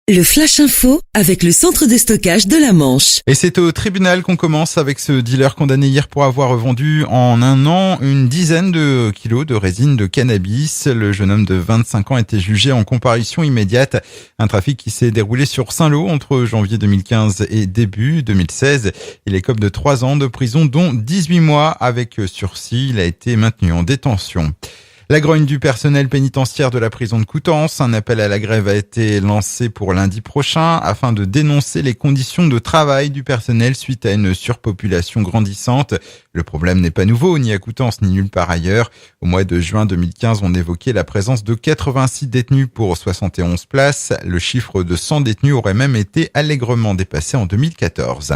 Le Flash Info avec le centre de stockage de la Manche. Et c'est au tribunal qu'on commence avec ce dealer condamné hier pour avoir vendu en un an une dizaine de kilos de résine de cannabis. Le jeune homme de 25 ans a été jugé en comparution immédiate. Un trafic qui s'est déroulé sur Saint-Lô entre janvier 2015 et début 2016. Il écope de 3 ans de prison, dont 18 mois avec sursis. Il a été maintenu en détention. La grogne du personnel pénitentiaire de la prison de Coutances. Un appel à la grève a été lancé pour lundi prochain afin de dénoncer les conditions de travail du personnel suite à une surpopulation grandissante. Le problème n'est pas nouveau, ni à Coutances ni nulle part ailleurs. Au mois de juin 2015, on évoquait la présence de 86 détenus pour 71 places. Le chiffre de 100 détenus aurait même été allègrement dépassé en 2014.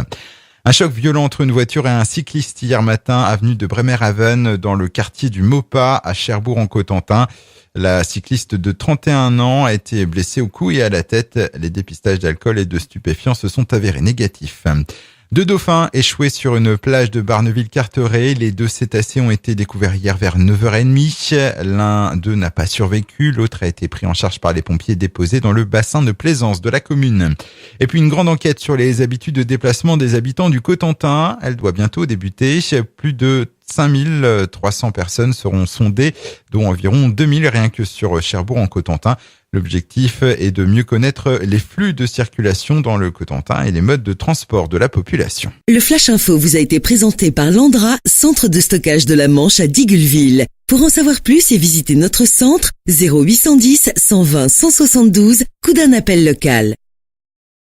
Un choc violent entre une voiture et un cycliste hier matin, avenue de Bremerhaven, dans le quartier du Maupas, à Cherbourg-en-Cotentin. La cycliste de 31 ans a été blessée au cou et à la tête. Les dépistages d'alcool et de stupéfiants se sont avérés négatifs. 2 dauphins échoués sur une plage de Barneville-Carteret. Les 2 cétacés ont été découverts hier vers 9h30. L'un d'eux n'a pas survécu. L'autre a été pris en charge par les pompiers déposés dans le bassin de plaisance de la commune. Et puis une grande enquête sur les habitudes de déplacement des habitants du Cotentin. Elle doit bientôt débuter. Plus de 5300 personnes seront sondées, dont environ 2000 rien que sur Cherbourg-en-Cotentin. L'objectif est de mieux connaître les flux de circulation dans le Cotentin et les modes de transport de la population. Le Flash Info vous a été présenté par Landra, centre de stockage de la Manche à Digoulville. Pour en savoir plus et visiter notre centre, 0810 120 172, coup d'un appel local.